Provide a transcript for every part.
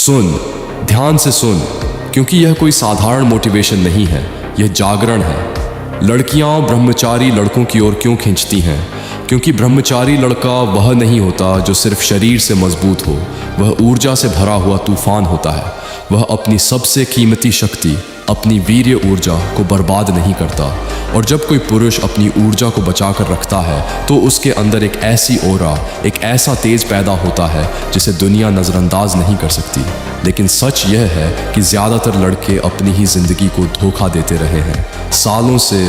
सुन, ध्यान से सुन, क्योंकि यह कोई साधारण मोटिवेशन नहीं है, यह जागरण है। लड़कियां ब्रह्मचारी लड़कों की ओर क्यों खींचती हैं? क्योंकि ब्रह्मचारी लड़का वह नहीं होता जो सिर्फ शरीर से मजबूत हो, वह ऊर्जा से भरा हुआ तूफान होता है। वह अपनी सबसे कीमती शक्ति, अपनी वीर्य ऊर्जा को बर्बाद नहीं करता। और जब कोई पुरुष अपनी ऊर्जा को बचाकर रखता है तो उसके अंदर एक ऐसी ओरा, एक ऐसा तेज पैदा होता है जिसे दुनिया नज़रअंदाज नहीं कर सकती। लेकिन सच यह है कि ज़्यादातर लड़के अपनी ही ज़िंदगी को धोखा देते रहे हैं। सालों से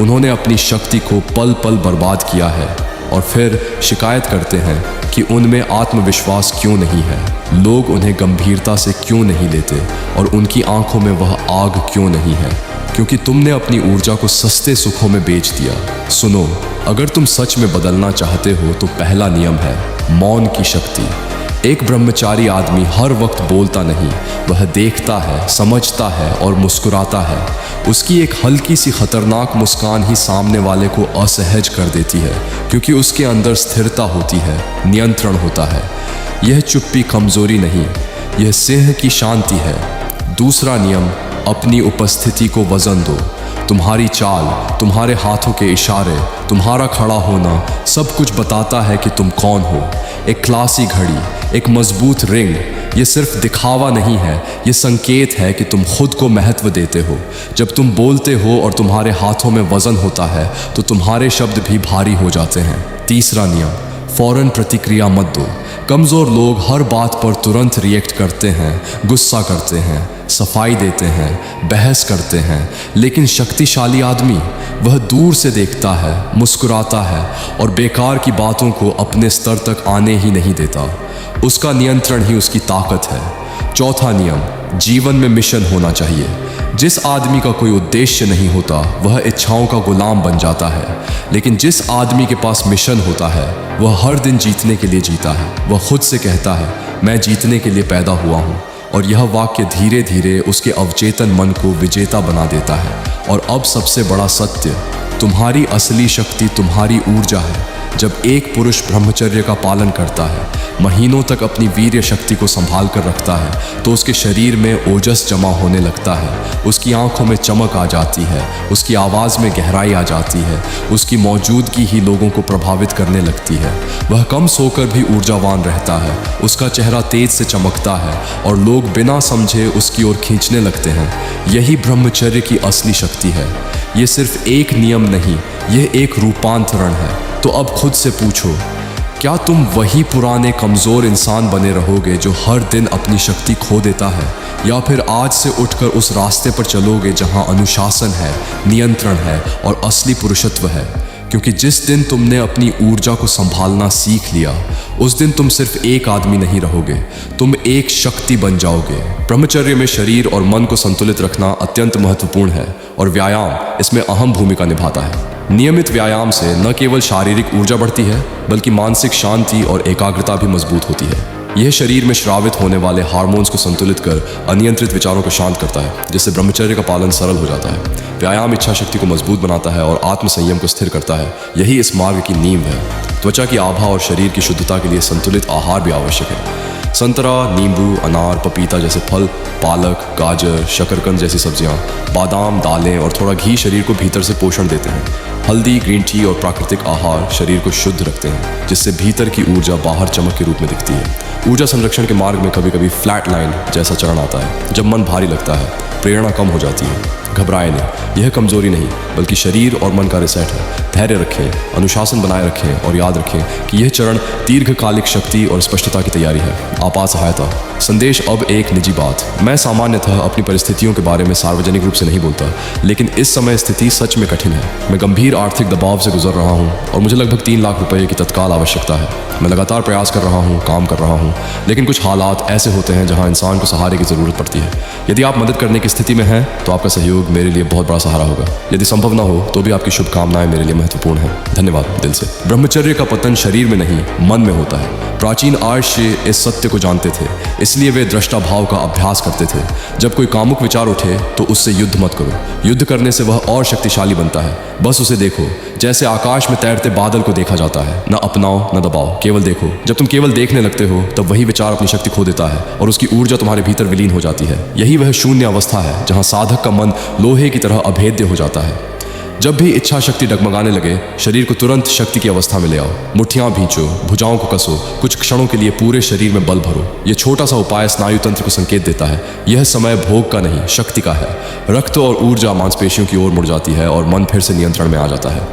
उन्होंने अपनी शक्ति को पल पल बर्बाद किया है और फिर शिकायत करते हैं कि उनमें आत्मविश्वास क्यों नहीं है, लोग उन्हें गंभीरता से क्यों नहीं लेते और उनकी आंखों में वह आग क्यों नहीं है। क्योंकि तुमने अपनी ऊर्जा को सस्ते सुखों में बेच दिया। सुनो, अगर तुम सच में बदलना चाहते हो तो पहला नियम है मौन की शक्ति। एक ब्रह्मचारी आदमी हर वक्त बोलता नहीं, वह देखता है, समझता है और मुस्कुराता है। उसकी एक हल्की सी खतरनाक मुस्कान ही सामने वाले को असहज कर देती है, क्योंकि उसके अंदर स्थिरता होती है, नियंत्रण होता है। यह चुप्पी कमजोरी नहीं, यह सिंह की शांति है। दूसरा नियम, अपनी उपस्थिति को वजन दो। तुम्हारी चाल, तुम्हारे हाथों के इशारे, तुम्हारा खड़ा होना सब कुछ बताता है कि तुम कौन हो। एक क्लासी घड़ी, एक मजबूत रिंग, ये सिर्फ दिखावा नहीं है, ये संकेत है कि तुम खुद को महत्व देते हो। जब तुम बोलते हो और तुम्हारे हाथों में वजन होता है तो तुम्हारे शब्द भी भारी हो जाते हैं। तीसरा नियम, फौरन प्रतिक्रिया मत दो। कमज़ोर लोग हर बात पर तुरंत रिएक्ट करते हैं, गुस्सा करते हैं, सफाई देते हैं, बहस करते हैं। लेकिन शक्तिशाली आदमी वह दूर से देखता है, मुस्कुराता है और बेकार की बातों को अपने स्तर तक आने ही नहीं देता। उसका नियंत्रण ही उसकी ताकत है। चौथा नियम, जीवन में मिशन होना चाहिए। जिस आदमी का कोई उद्देश्य नहीं होता वह इच्छाओं का गुलाम बन जाता है, लेकिन जिस आदमी के पास मिशन होता है वह हर दिन जीतने के लिए जीता है। वह खुद से कहता है, मैं जीतने के लिए पैदा हुआ हूँ। और यह वाक्य धीरे धीरे उसके अवचेतन मन को विजेता बना देता है। और अब सबसे बड़ा सत्य, तुम्हारी असली शक्ति तुम्हारी ऊर्जा है। जब एक पुरुष ब्रह्मचर्य का पालन करता है, महीनों तक अपनी वीर्य शक्ति को संभाल कर रखता है, तो उसके शरीर में ओजस जमा होने लगता है, उसकी आंखों में चमक आ जाती है, उसकी आवाज़ में गहराई आ जाती है, उसकी मौजूदगी ही लोगों को प्रभावित करने लगती है। वह कम सोकर भी ऊर्जावान रहता है, उसका चेहरा तेज से चमकता है और लोग बिना समझे उसकी ओर खींचने लगते हैं। यही ब्रह्मचर्य की असली शक्ति है। ये सिर्फ एक नियम नहीं, यह एक रूपांतरण है। तो अब खुद से पूछो, क्या तुम वही पुराने कमज़ोर इंसान बने रहोगे जो हर दिन अपनी शक्ति खो देता है, या फिर आज से उठकर उस रास्ते पर चलोगे जहां अनुशासन है, नियंत्रण है और असली पुरुषत्व है? क्योंकि जिस दिन तुमने अपनी ऊर्जा को संभालना सीख लिया, उस दिन तुम सिर्फ एक आदमी नहीं रहोगे, तुम एक शक्ति बन जाओगे। ब्रह्मचर्य में शरीर और मन को संतुलित रखना अत्यंत महत्वपूर्ण है और व्यायाम इसमें अहम भूमिका निभाता है। नियमित व्यायाम से न केवल शारीरिक ऊर्जा बढ़ती है, बल्कि मानसिक शांति और एकाग्रता भी मजबूत होती है। यह शरीर में स्रावित होने वाले हार्मोन्स को संतुलित कर अनियंत्रित विचारों को शांत करता है, जिससे ब्रह्मचर्य का पालन सरल हो जाता है। व्यायाम इच्छा शक्ति को मजबूत बनाता है और आत्मसंयम को स्थिर करता है। यही इस मार्ग की नींव है। त्वचा की आभा और शरीर की शुद्धता के लिए संतुलित आहार भी आवश्यक है। संतरा, नींबू, अनार, पपीता जैसे फल, पालक, गाजर, शकरकंद जैसी सब्जियां, बादाम, दालें और थोड़ा घी शरीर को भीतर से पोषण देते हैं। हल्दी, ग्रीन टी और प्राकृतिक आहार शरीर को शुद्ध रखते हैं, जिससे भीतर की ऊर्जा बाहर चमक के रूप में दिखती है। ऊर्जा संरक्षण के मार्ग में कभी कभी फ्लैट लाइन जैसा चरण आता है, जब मन भारी लगता है, प्रेरणा कम हो जाती है। घबराएं नहीं, यह कमजोरी नहीं बल्कि शरीर और मन का रिसेट है। धैर्य रखें, अनुशासन बनाए रखें और याद रखें कि यह चरण दीर्घकालिक शक्ति और स्पष्टता की तैयारी है। आपात सहायता संदेश। अब एक निजी बात, मैं सामान्यतः अपनी परिस्थितियों के बारे में सार्वजनिक रूप से नहीं बोलता, लेकिन इस समय स्थिति सच में कठिन है। मैं गंभीर आर्थिक दबाव से गुजर रहा हूँ और मुझे लगभग 3 लाख रुपए की तत्काल आवश्यकता है। मैं लगातार प्रयास कर रहा हूँ, काम कर रहा हूँ, लेकिन कुछ हालात ऐसे होते हैं जहाँ इंसान को सहारे की ज़रूरत पड़ती है। यदि आप मदद करने की स्थिति में हैं तो आपका सहयोग मेरे लिए बहुत बड़ा सहारा होगा। यदि संभव ना हो तो भी आपकी शुभकामनाएं मेरे लिए महत्वपूर्ण है। धन्यवाद दिल से। ब्रह्मचर्य का पतन शरीर में नहीं, मन में होता है। प्राचीन आर्य इस सत्य को जानते थे, इसलिए वे दृष्टा भाव का अभ्यास करते थे। जब कोई कामुक विचार उठे तो उससे युद्ध मत करो। युद्ध करने से वह और शक्तिशाली बनता है। बस उसे देखो, जैसे आकाश में तैरते बादल को देखा जाता है। न अपनाओ न दबाओ, केवल देखो। जब तुम केवल देखने लगते हो तब वही विचार अपनी शक्ति खो देता है और उसकी ऊर्जा तुम्हारे भीतर विलीन हो जाती है। यही वह शून्य अवस्था है जहाँ साधक का मन लोहे की तरह अभेद्य हो जाता है। जब भी इच्छा शक्ति डगमगाने लगे, शरीर को तुरंत शक्ति की अवस्था में ले आओ। मुट्ठियां भींचो, भुजाओं को कसो, कुछ क्षणों के लिए पूरे शरीर में बल भरो। यह छोटा सा उपाय स्नायु तंत्र को संकेत देता है। यह समय भोग का नहीं, शक्ति का है। रक्त और ऊर्जा मांसपेशियों की ओर मुड़ जाती है और मन फिर से नियंत्रण में आ जाता है।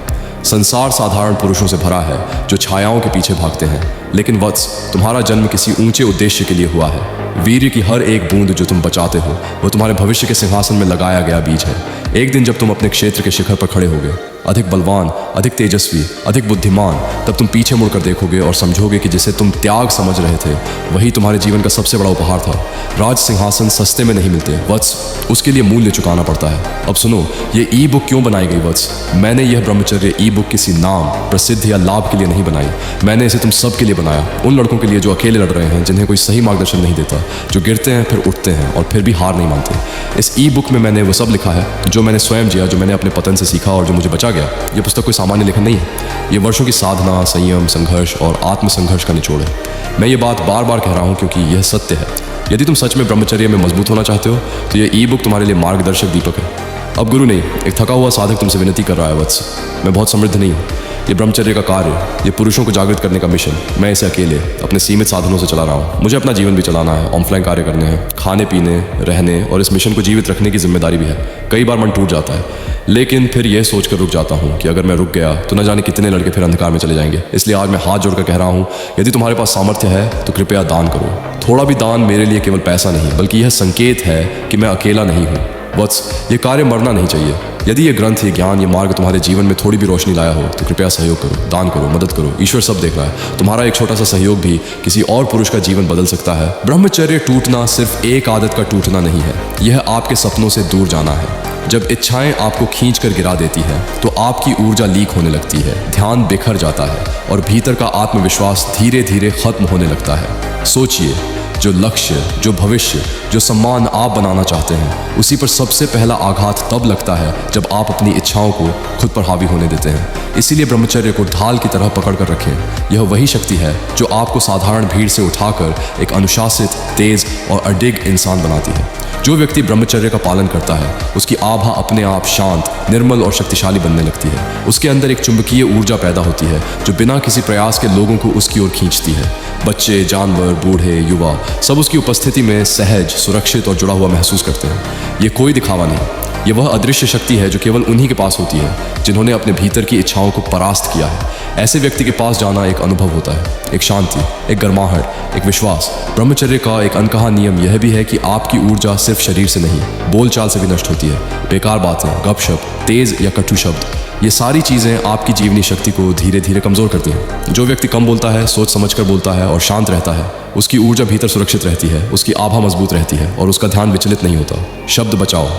संसार साधारण पुरुषों से भरा है जो छायाओं के पीछे भागते हैं, लेकिन वत्स, तुम्हारा जन्म किसी ऊंचे उद्देश्य के लिए हुआ है। वीर्य की हर एक बूंद जो तुम बचाते हो वो तुम्हारे भविष्य के सिंहासन में लगाया गया बीज है। एक दिन जब तुम अपने क्षेत्र के शिखर पर खड़े होगे, अधिक बलवान, अधिक तेजस्वी, अधिक बुद्धिमान, तब तुम पीछे मुड़कर देखोगे और समझोगे कि जिसे तुम त्याग समझ रहे थे वही तुम्हारे जीवन का सबसे बड़ा उपहार था। राज सिंहासन सस्ते में नहीं मिलते वत्स, उसके लिए मूल्य चुकाना पड़ता है। अब सुनो, ये ई बुक क्यों बनाई गई वत्स? मैंने यह ब्रह्मचर्य ई बुक किसी नाम, प्रसिद्धि या लाभ के लिए नहीं बनाई। मैंने इसे तुम सब के लिए बनाया। उन लड़कों के लिए जो अकेले लड़ रहे हैं, जिन्हें कोई सही मार्गदर्शन नहीं देता, जो गिरते हैं फिर उठते हैं और फिर भी हार नहीं मानते। इस ई बुक में मैंने वो सब लिखा है जो मैंने स्वयं जिया, जो मैंने अपने पतन से सीखा और जो मुझे बचा गया। ये पुस्तक कोई सामान्य लेखन नहीं है। ये वर्षों की साधना, संयम, संघर्ष और आत्मसंघर्ष का निचोड़ है। मैं ये बात बार बार कह रहा हूँ क्योंकि यह सत्य है। यदि तुम सच में ब्रह्मचर्य में मजबूत होना चाहते हो तो यह ई बुक तुम्हारे लिए मार्गदर्शक दीपक है। अब गुरु नहीं, एक थका हुआ साधक तुमसे विनती कर रहा है वत्स, मैं बहुत समृद्ध नहीं हूँ। ये ब्रह्मचर्य का कार्य, ये पुरुषों को जागृत करने का मिशन, मैं इसे अकेले अपने सीमित साधनों से चला रहा हूँ। मुझे अपना जीवन भी चलाना है, ऑफलाइन कार्य करने हैं, खाने पीने, रहने और इस मिशन को जीवित रखने की जिम्मेदारी भी है। कई बार मन टूट जाता है, लेकिन फिर यह सोचकर रुक जाता हूँ कि अगर मैं रुक गया तो न जाने कितने लड़के फिर अंधकार में चले जाएंगे। इसलिए आज मैं हाथ जोड़कर कह रहा हूँ, यदि तुम्हारे पास सामर्थ्य है तो कृपया दान करो। थोड़ा भी दान मेरे लिए केवल पैसा नहीं, बल्कि यह संकेत है कि मैं अकेला नहीं हूँ। वत्स, ये कार्य मरना नहीं चाहिए। यदि ये ग्रंथ, ये ज्ञान, ये मार्ग तुम्हारे जीवन में थोड़ी भी रोशनी लाया हो तो कृपया सहयोग करो, दान करो, मदद करो। ईश्वर सब देख रहा है। तुम्हारा एक छोटा सा सहयोग भी किसी और पुरुष का जीवन बदल सकता है। ब्रह्मचर्य टूटना सिर्फ एक आदत का टूटना नहीं है, यह आपके सपनों से दूर जाना है। जब इच्छाएं आपको खींच कर गिरा देती हैं तो आपकी ऊर्जा लीक होने लगती है, ध्यान बिखर जाता है और भीतर का आत्मविश्वास धीरे धीरे खत्म होने लगता है। सोचिए, जो लक्ष्य, जो भविष्य, जो सम्मान आप बनाना चाहते हैं, उसी पर सबसे पहला आघात तब लगता है जब आप अपनी इच्छाओं को खुद पर हावी होने देते हैं। इसीलिए ब्रह्मचर्य को ढाल की तरह पकड़ कर रखें। यह वही शक्ति है जो आपको साधारण भीड़ से उठाकर एक अनुशासित, तेज और अडिग इंसान बनाती है। जो व्यक्ति ब्रह्मचर्य का पालन करता है, उसकी आभा अपने आप शांत, निर्मल और शक्तिशाली बनने लगती है। उसके अंदर एक चुंबकीय ऊर्जा पैदा होती है जो बिना किसी प्रयास के लोगों को उसकी ओर खींचती है। बच्चे, जानवर, बूढ़े, युवा सब उसकी उपस्थिति में सहज, सुरक्षित और जुड़ा हुआ महसूस करते हैं। ये कोई दिखावा नहीं, ये वह अदृश्य शक्ति है जो केवल उन्हीं के पास होती है जिन्होंने अपने भीतर की इच्छाओं को परास्त किया है। ऐसे व्यक्ति के पास जाना एक अनुभव होता है, एक शांति, एक गर्माहट, एक विश्वास। ब्रह्मचर्य का एक अनकहा नियम यह भी है कि आपकी ऊर्जा सिर्फ शरीर से नहीं, बोलचाल से भी नष्ट होती है। बेकार बातें, गपशप, तेज या कटु शब्द, ये सारी चीज़ें आपकी जीवनी शक्ति को धीरे धीरे कमज़ोर करती हैं। जो व्यक्ति कम बोलता है, सोच समझकर बोलता है और शांत रहता है, उसकी ऊर्जा भीतर सुरक्षित रहती है, उसकी आभा मजबूत रहती है और उसका ध्यान विचलित नहीं होता। शब्द बचाओ,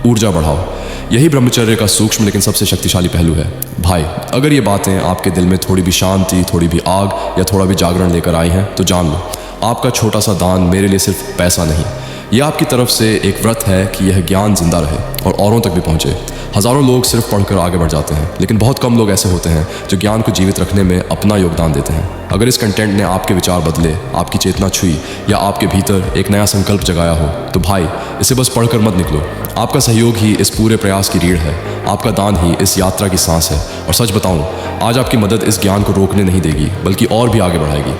ऊर्जा बढ़ाओ, यही ब्रह्मचर्य का सूक्ष्म लेकिन सबसे शक्तिशाली पहलू है। भाई, अगर ये बातें आपके दिल में थोड़ी भी शांति, थोड़ी भी आग या थोड़ा भी जागरण लेकर आई हैं तो जान लो, आपका छोटा सा दान मेरे लिए सिर्फ पैसा नहीं, यह आपकी तरफ से एक व्रत है कि यह ज्ञान जिंदा रहे और औरों तक भी पहुँचे। हज़ारों लोग सिर्फ पढ़कर आगे बढ़ जाते हैं, लेकिन बहुत कम लोग ऐसे होते हैं जो ज्ञान को जीवित रखने में अपना योगदान देते हैं। अगर इस कंटेंट ने आपके विचार बदले, आपकी चेतना छुई या आपके भीतर एक नया संकल्प जगाया हो तो भाई, इसे बस पढ़कर मत निकलो। आपका सहयोग ही इस पूरे प्रयास की रीढ़ है, आपका दान ही इस यात्रा की सांस है। और सच बताऊं, आज आपकी मदद इस ज्ञान को रोकने नहीं देगी, बल्कि और भी आगे बढ़ाएगी।